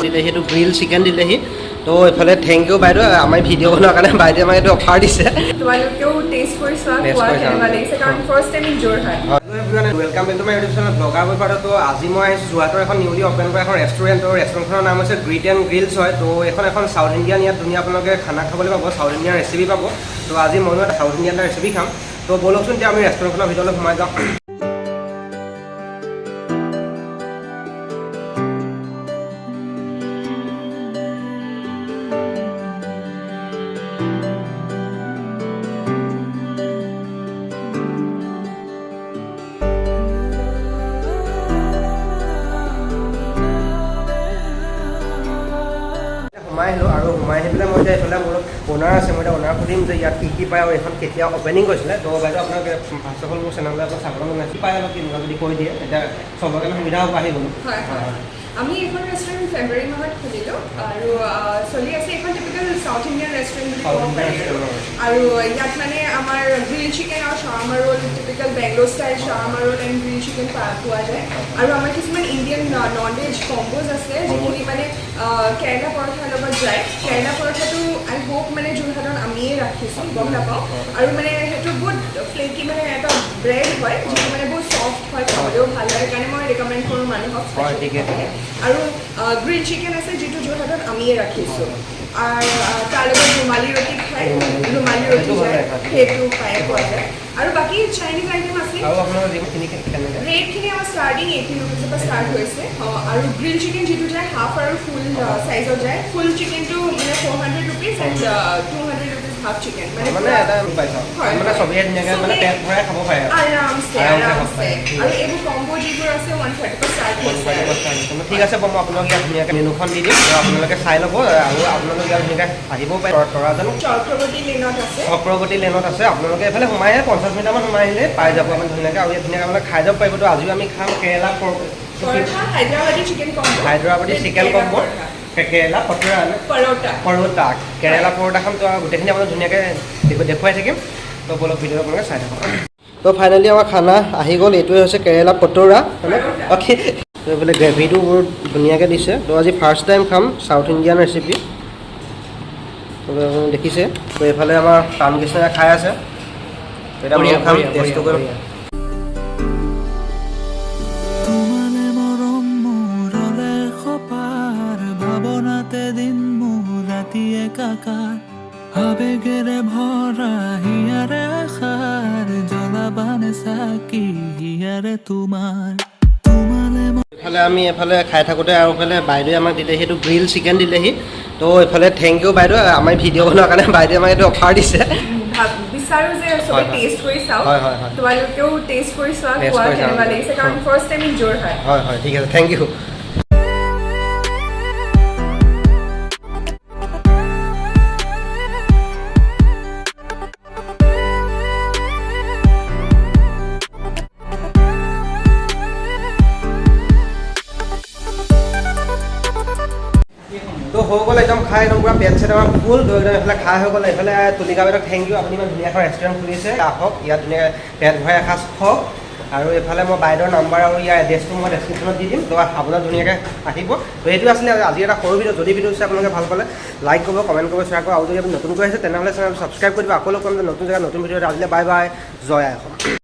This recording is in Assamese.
দিলেহি এইটো গ্ৰিল চিকেন দিলেহি তো এইফালে থেংক ইউ বাইদেউ আমাৰ ভিডিঅ' বনোৱাৰ কাৰণে বাইদেৱে আমাক এইটো অফাৰ দিছে তোমালোকেও টেষ্ট কৰি চোৱা খোৱা কেনেকুৱা লাগিছে কাৰণ first time in Jorhat welcome to my YouTube channel blogger বৈপাৰ তো আজি মই আহিছোঁ যোৰহাটৰ এখন নিউলি অ'পেন কৰা এখন ৰেষ্টুৰেণ্ট ৰেষ্টুৰেণ্টখনৰ নাম হৈছে গ্ৰিট এণ্ড গ্ৰিলছ হয় তো এখন চাউথ ইণ্ডিয়ান ইয়াত ধুনীয়া আপোনালোকে খানা খাবলৈ পাব চাউথ ইণ্ডিয়ান ৰেচিপি পাব তো আজি ময়ো এটা চাউথ ইণ্ডিয়ান ৰেচিপি খাম তো ব'লকচোন এতিয়া আমি ৰেষ্টুৰেণ্টখনৰ ভিতৰলৈ সোমাই যাওঁ সোমাই আহিলোঁ আৰু সোমাই আহি পেলাই মই এতিয়া এইফালে মোৰ অ'নাৰ আছে মই এতিয়া অ'নাৰ সুধিম যে ইয়াত কি পায় আৰু এইখন কেতিয়া অ'পেনিং কৰিছিলে তো বাইদেউ আপোনাক ফাৰ্ষ্ট অফ অল মোৰ চেনেললৈ আপোনাক চাবলৈ মন আছে কি পায় অলপ কেনেকুৱা যদি কৈ দিয়ে এতিয়া চবৰ কাৰণে সুবিধা হ'ব আহি গ'লোঁ হয় হয় আমি এখন ৰেষ্টুৰেণ্ট ফেব্ৰুৱাৰী মাহত খুলিলোঁ আৰু চলি আছে এখন টিপিকেল চাউথ ইণ্ডিয়ান ৰেষ্টুৰেণ্ট বুলি ক'ব পাৰি আৰু ইয়াত মানে আমাৰ গ্ৰিল চিকেন আৰু shawarma roll typical Bangalore style shawarma roll and grill chicken পোৱা যায় আৰু আমাৰ কিছুমান ইণ্ডিয়ান নন ভেজ কম্বোজ আছে যিখিনি মানে কেৰেলা পৰঠাৰ লগত যায় কেৰেলা পৰঠাটো আই হোপ মানে যোৰহাটত আমিয়ে ৰাখিছোঁ গম নাপাওঁ আৰু মানে সেইটো বহুত ফ্লেকি মানে এটা ব্ৰেড হয় যিটো মানে বহুত চফ্ট হয় খাবলৈও ভাল লাগে কাৰণে মই ৰেকমেণ্ড কৰোঁ মানুহক আৰু গ্ৰিল চিকেন আছে যিটো যোৰহাটত আমিয়ে ৰাখিছোঁ আৰু তাৰ লগত ৰুমালী ৰুটি খায় ৰুমালী ৰুটি যায় সেইটো খাই পোৱা যায় আৰু বাকী চাইনিজ আইটেম আছে ৰেটখিনি আমাৰ ষ্টাৰ্টিং 80 ৰুপিজৰ পৰা ষ্টাৰ্ট হৈছে আৰু গ্ৰিল চিকেন যিটো যায় হাফ আৰু ফুল চাইজত যায় ফুল চিকেনটো মানে 400 rupees and 200 rupees half chicken মানে আৰামছে আৰু এইবোৰ কম্বো যিবোৰ আছে 130 পৰা ষ্টাৰ্ট হৈছে ঠিক আছে বাৰু মই আপোনালোক ইয়াত ধুনীয়াকৈ মেনুখন দি দিম আপোনালোকে চাই ল'ব আৰু আপোনালোকে ইয়াত ধুনীয়াকৈ আহিবও পাৰে তৰাজান চক্ৰৱৰ্তী লেনত আছে আপোনালোকে এইফালে সোমাই 50 মিনিটমান সোমাই আহিলে পাই যাব আমি ধুনীয়াকৈ আৰু ইয়াত ধুনীয়াকৈ আপোনালোকে খাই যাব পাৰিব তো আজিও আমি খাম কেৰেলা হায়দৰাবাদী চিকেন কম্বো কেৰেলা পৰোটা কেৰেলা পৰোটাখন তো গোটেইখিনি আপোনাক ধুনীয়াকৈ দেখুৱাই থাকিম তো বলক ভিডিঅ' আপোনালোকে চাই থাকক তো ফাইনেলি আমাৰ খানা আহি গ'ল এইটোৱে হৈছে কেৰেলা পটোৰা মানে অ'কে তো এইফালে গ্ৰেভিটো বহুত ধুনীয়াকৈ দিছে তো আজি ফাৰ্ষ্ট টাইম খাম চাউথ ইণ্ডিয়ান ৰেচিপি দেখিছে তো এইফালে আমাৰ ৰামকৃষ্ণই খাই আছে এটা মই খাম টেষ্টটো কৰিম আবেগেৰে ভৰা হিয়াৰে আশাৰ জ্বলাবানে চাকি হিয়াৰে তোমাৰ এইফালে আমি এইফালে খাই থাকোঁতে আৰু এইফালে বাইদেৱে আমাক দিলেহি সেইটো গ্ৰিল চিকেন দিলেহি তো এইফালে থেংক ইউ বাইদেউ আমাৰ ভিডিঅ' বনোৱাৰ কাৰণে বাইদেৱে আমাক এইটো অফাৰ দিছে বিচাৰোঁ যে চবে টেষ্ট কৰি চাওক তোমালোকেও টেষ্ট কৰি চোৱা খোৱা কেনেকুৱা লাগিছে কাৰণ ফাৰ্ষ্ট টাইম ইন যোৰহাট হয় হয় ঠিক আছে থেংক ইউ তো হৈ গ'ল একদম খাই একদম পূৰা পেট চেট আমাৰ ফুল তো একদম এইফালে খাই হৈ গ'ল এইফালে তুলিকা বাইদেউক থেংক ইউ আপুনি ইমান ধুনীয়াকৈ ৰেষ্টুৰেণ্ট খুলিছে আহক ইয়াত ধুনীয়াকৈ পেট ভৰাই এসাঁজ খাওক আৰু এইফালে মই বাইদেউৰ নাম্বাৰ আৰু ইয়াৰ এড্ৰেছটো মই ডেছক্ৰিপশ্যনত দি দিম তো আপোনাক ধুনীয়াকৈ আহিব তো এইটো আছিলে আজি এটা সৰু ভিডিঅ' যদি ভিডিঅ' চাই আপোনালোকে ভাল পালে লাইক কৰিব কমেণ্ট কৰিব শ্বেয়াৰ কৰিব আৰু যদি আপুনি নতুনকৈ আহিছে তেনেহ'লে চেনেল ছাবস্ক্ৰাইব কৰিব আকৌ লগ পাম নতুন জেগাত নতুন ভিডিঅ'ত আজিলৈ বাই বাই জয় আই অসম